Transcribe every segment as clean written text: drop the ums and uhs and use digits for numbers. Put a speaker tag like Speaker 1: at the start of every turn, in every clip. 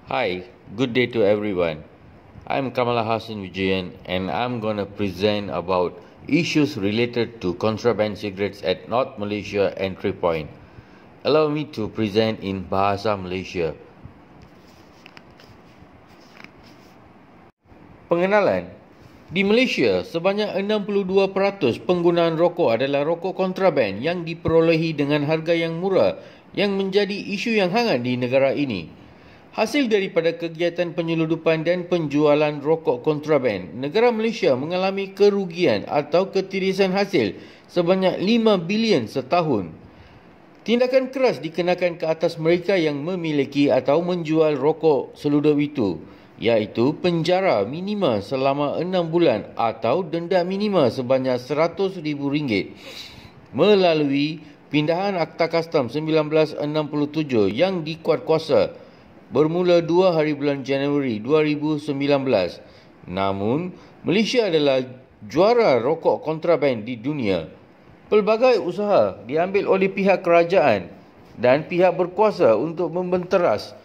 Speaker 1: Hi, good day to everyone. I'm Kamala Hassan Vijayan and I'm going to present about issues related to contraband cigarettes at North Malaysia entry point. Allow me to present in Bahasa Malaysia. Pengenalan. Di Malaysia, sebanyak 62% penggunaan rokok adalah rokok kontraban yang diperolehi dengan harga yang murah yang menjadi isu yang hangat di negara ini. Hasil daripada kegiatan penyeludupan dan penjualan rokok kontraban, negara Malaysia mengalami kerugian atau ketirisan hasil sebanyak 5 bilion setahun. Tindakan keras dikenakan ke atas mereka yang memiliki atau menjual rokok seludup itu, iaitu penjara minima selama 6 bulan atau denda minima sebanyak RM100,000 melalui pindahan Akta Kastam 1967 yang dikuatkuasa bermula 2 hari bulan Januari 2019. Namun, Malaysia adalah juara rokok kontraban di dunia. Pelbagai usaha diambil oleh pihak kerajaan dan pihak berkuasa untuk membenteras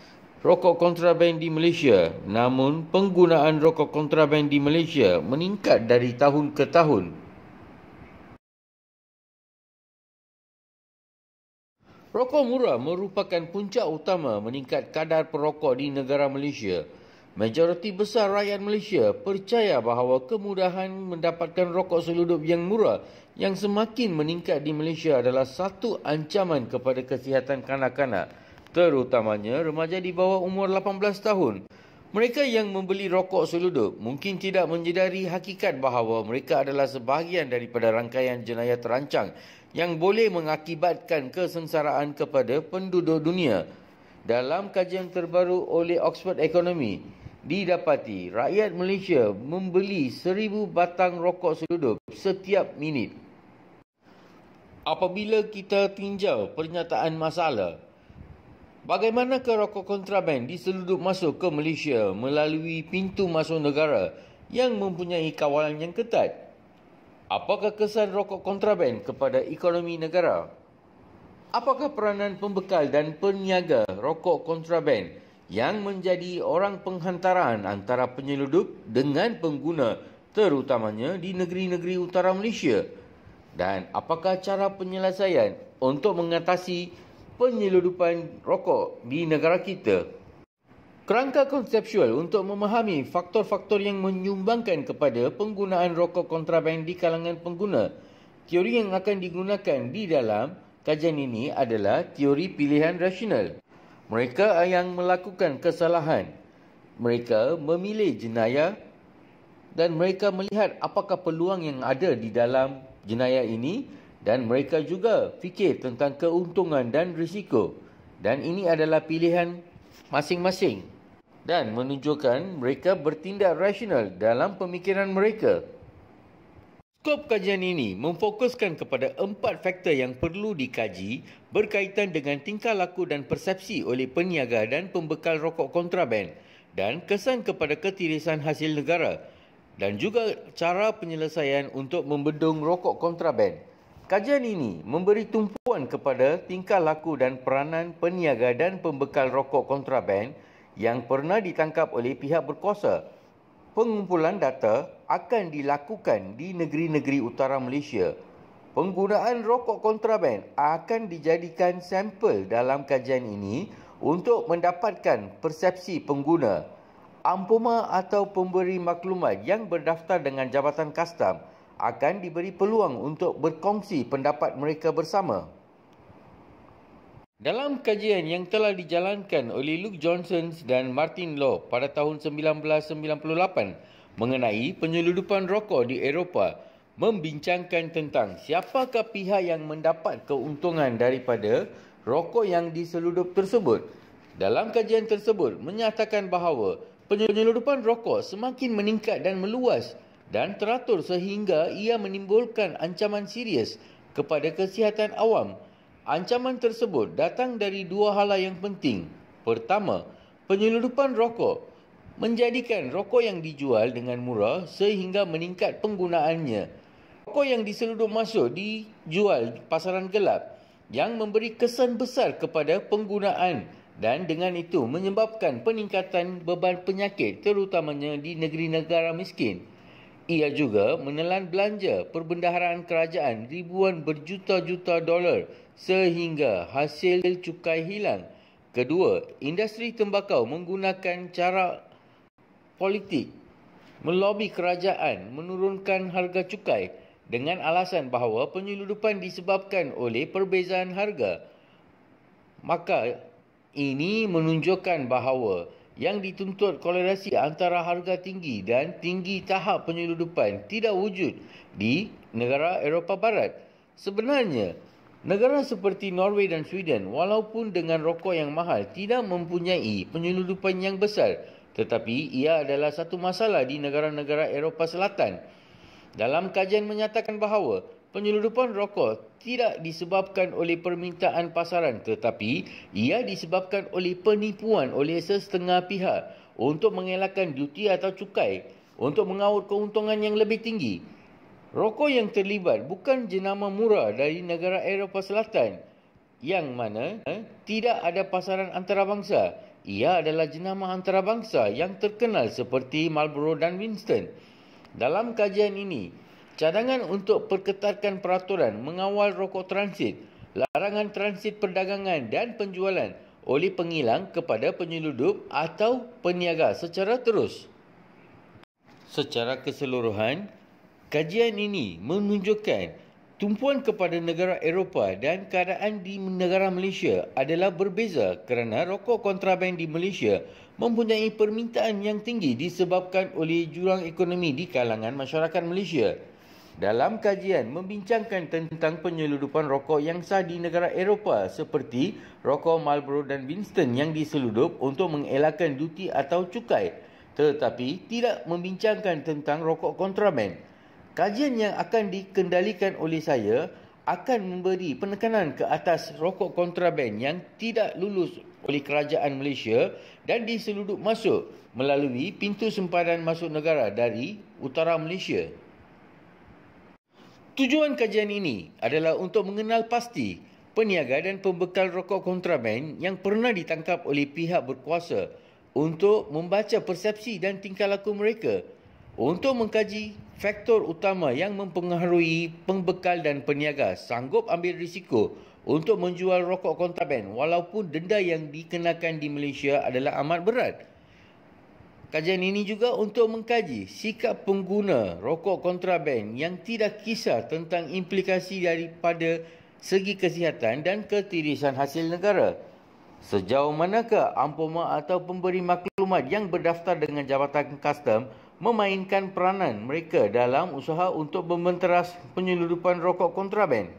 Speaker 1: rokok kontraban di Malaysia. Namun, penggunaan rokok kontraban di Malaysia meningkat dari tahun ke tahun. Rokok murah merupakan puncak utama meningkat kadar perokok di negara Malaysia. Majoriti besar rakyat Malaysia percaya bahawa kemudahan mendapatkan rokok seludup yang murah yang semakin meningkat di Malaysia adalah satu ancaman kepada kesihatan kanak-kanak, terutamanya remaja di bawah umur 18 tahun. Mereka yang membeli rokok seludup mungkin tidak menyedari hakikat bahawa mereka adalah sebahagian daripada rangkaian jenayah terancang yang boleh mengakibatkan kesengsaraan kepada penduduk dunia. Dalam kajian terbaru oleh Oxford Economy, didapati rakyat Malaysia membeli 1,000 batang rokok seludup setiap minit. Apabila kita tinjau pernyataan masalah, bagaimanakah rokok kontraban diseludup masuk ke Malaysia melalui pintu masuk negara yang mempunyai kawalan yang ketat? Apakah kesan rokok kontraban kepada ekonomi negara? Apakah peranan pembekal dan peniaga rokok kontraban yang menjadi orang penghantaran antara penyeludup dengan pengguna, terutamanya di negeri-negeri utara Malaysia? Dan apakah cara penyelesaian untuk mengatasi penyeludupan rokok di negara kita? Kerangka konseptual untuk memahami faktor-faktor yang menyumbangkan kepada penggunaan rokok kontraban di kalangan pengguna. Teori yang akan digunakan di dalam kajian ini adalah teori pilihan rasional. Mereka yang melakukan kesalahan, mereka memilih jenayah dan mereka melihat apakah peluang yang ada di dalam jenayah ini dan mereka juga fikir tentang keuntungan dan risiko. Dan ini adalah pilihan masing-masing dan menunjukkan mereka bertindak rasional dalam pemikiran mereka. Skop kajian ini memfokuskan kepada 4 faktor yang perlu dikaji berkaitan dengan tingkah laku dan persepsi oleh peniaga dan pembekal rokok kontraban dan kesan kepada ketirisan hasil negara dan juga cara penyelesaian untuk membendung rokok kontraban. Kajian ini memberi tumpuan kepada tingkah laku dan peranan peniaga dan pembekal rokok kontraban yang pernah ditangkap oleh pihak berkuasa. Pengumpulan data akan dilakukan di negeri-negeri utara Malaysia. Penggunaan rokok kontraban akan dijadikan sampel dalam kajian ini untuk mendapatkan persepsi pengguna. Ampuma atau pemberi maklumat yang berdaftar dengan Jabatan Kastam akan diberi peluang untuk berkongsi pendapat mereka bersama. Dalam kajian yang telah dijalankan oleh Luke Johnson dan Martin Law pada tahun 1998 mengenai penyeludupan rokok di Eropah, membincangkan tentang siapakah pihak yang mendapat keuntungan daripada rokok yang diseludup tersebut. Dalam kajian tersebut menyatakan bahawa penyeludupan rokok semakin meningkat dan meluas dan teratur sehingga ia menimbulkan ancaman serius kepada kesihatan awam. Ancaman tersebut datang dari 2 hala yang penting. Pertama, penyeludupan rokok menjadikan rokok yang dijual dengan murah sehingga meningkat penggunaannya. Rokok yang diseludup masuk dijual pasaran gelap yang memberi kesan besar kepada penggunaan dan dengan itu menyebabkan peningkatan beban penyakit terutamanya di negeri-negara miskin. Ia juga menelan belanja perbendaharaan kerajaan ribuan berjuta-juta dolar sehingga hasil cukai hilang. Kedua, industri tembakau menggunakan cara politik melobi kerajaan menurunkan harga cukai dengan alasan bahawa penyeludupan disebabkan oleh perbezaan harga. Maka ini menunjukkan bahawa yang dituntut korelasi antara harga tinggi dan tinggi tahap penyeludupan tidak wujud di negara Eropah Barat. Sebenarnya, negara seperti Norway dan Sweden walaupun dengan rokok yang mahal tidak mempunyai penyeludupan yang besar, tetapi ia adalah satu masalah di negara-negara Eropah Selatan. Dalam kajian menyatakan bahawa penyeludupan rokok tidak disebabkan oleh permintaan pasaran tetapi ia disebabkan oleh penipuan oleh sesetengah pihak untuk mengelakkan duti atau cukai untuk mengaut keuntungan yang lebih tinggi. Rokok yang terlibat bukan jenama murah dari negara Eropah Selatan yang mana tidak ada pasaran antarabangsa. Ia adalah jenama antarabangsa yang terkenal seperti Marlboro dan Winston. Dalam kajian ini, cadangan untuk perketatkan peraturan mengawal rokok transit, larangan transit perdagangan dan penjualan oleh pengilang kepada penyeludup atau peniaga secara terus. Secara keseluruhan, kajian ini menunjukkan tumpuan kepada negara Eropah dan keadaan di negara Malaysia adalah berbeza kerana rokok kontraban di Malaysia mempunyai permintaan yang tinggi disebabkan oleh jurang ekonomi di kalangan masyarakat Malaysia. Dalam kajian membincangkan tentang penyeludupan rokok yang sah di negara Eropah seperti rokok Marlboro dan Winston yang diseludup untuk mengelakkan duti atau cukai, tetapi tidak membincangkan tentang rokok kontraban. Kajian yang akan dikendalikan oleh saya akan memberi penekanan ke atas rokok kontraban yang tidak lulus oleh kerajaan Malaysia dan diseludup masuk melalui pintu sempadan masuk negara dari utara Malaysia. Tujuan kajian ini adalah untuk mengenal pasti peniaga dan pembekal rokok kontraban yang pernah ditangkap oleh pihak berkuasa untuk membaca persepsi dan tingkah laku mereka, untuk mengkaji faktor utama yang mempengaruhi pembekal dan peniaga sanggup ambil risiko untuk menjual rokok kontraban walaupun denda yang dikenakan di Malaysia adalah amat berat. Kajian ini juga untuk mengkaji sikap pengguna rokok kontraban yang tidak kisah tentang implikasi daripada segi kesihatan dan ketirisan hasil negara. Sejauh manakah ampuma atau pemberi maklumat yang berdaftar dengan Jabatan Kastam memainkan peranan mereka dalam usaha untuk membenteras penyeludupan rokok kontraban?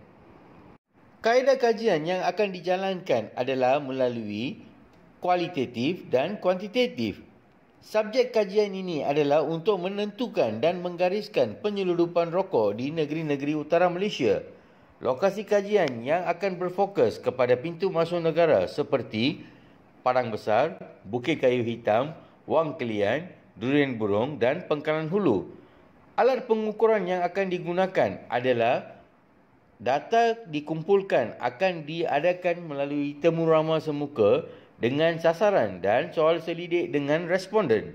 Speaker 1: Kaedah kajian yang akan dijalankan adalah melalui kualitatif dan kuantitatif. Subjek kajian ini adalah untuk menentukan dan menggariskan penyeludupan rokok di negeri-negeri utara Malaysia. Lokasi kajian yang akan berfokus kepada pintu masuk negara seperti Padang Besar, Bukit Kayu Hitam, Wang Kelian, Durian Burung dan Pangkalan Hulu. Alat pengukuran yang akan digunakan adalah data dikumpulkan akan diadakan melalui temu ramah semuka dengan sasaran dan soal selidik dengan responden.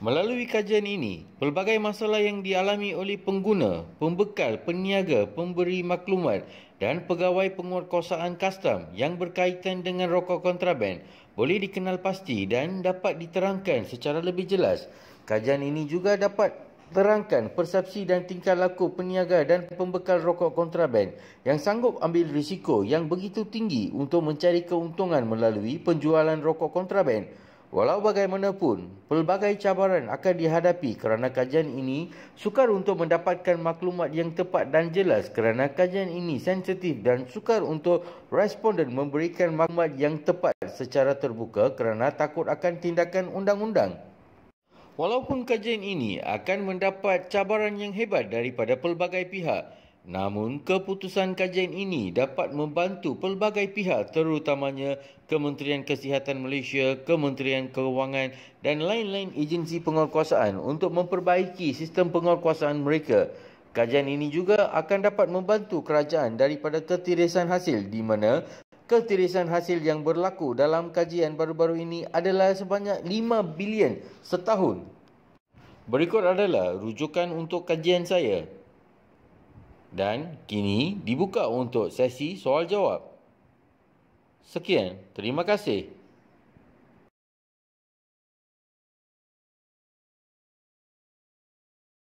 Speaker 1: Melalui kajian ini, pelbagai masalah yang dialami oleh pengguna, pembekal, peniaga, pemberi maklumat dan pegawai penguatkuasaan kastam yang berkaitan dengan rokok kontraban boleh dikenal pasti dan dapat diterangkan secara lebih jelas. Kajian ini juga dapat terangkan persepsi dan tingkah laku peniaga dan pembekal rokok kontraban yang sanggup ambil risiko yang begitu tinggi untuk mencari keuntungan melalui penjualan rokok kontraban. Walau bagaimanapun, pelbagai cabaran akan dihadapi kerana kajian ini sukar untuk mendapatkan maklumat yang tepat dan jelas kerana kajian ini sensitif dan sukar untuk responden memberikan maklumat yang tepat secara terbuka kerana takut akan tindakan undang-undang. Walaupun kajian ini akan mendapat cabaran yang hebat daripada pelbagai pihak, namun keputusan kajian ini dapat membantu pelbagai pihak terutamanya Kementerian Kesihatan Malaysia, Kementerian Kewangan dan lain-lain agensi penguatkuasaan untuk memperbaiki sistem penguatkuasaan mereka. Kajian ini juga akan dapat membantu kerajaan daripada ketirisan hasil di mana Ketirisan hasil yang berlaku dalam kajian baru-baru ini adalah sebanyak 5 bilion setahun. Berikut adalah rujukan untuk kajian saya. Dan kini dibuka untuk sesi soal jawab. Sekian, terima kasih.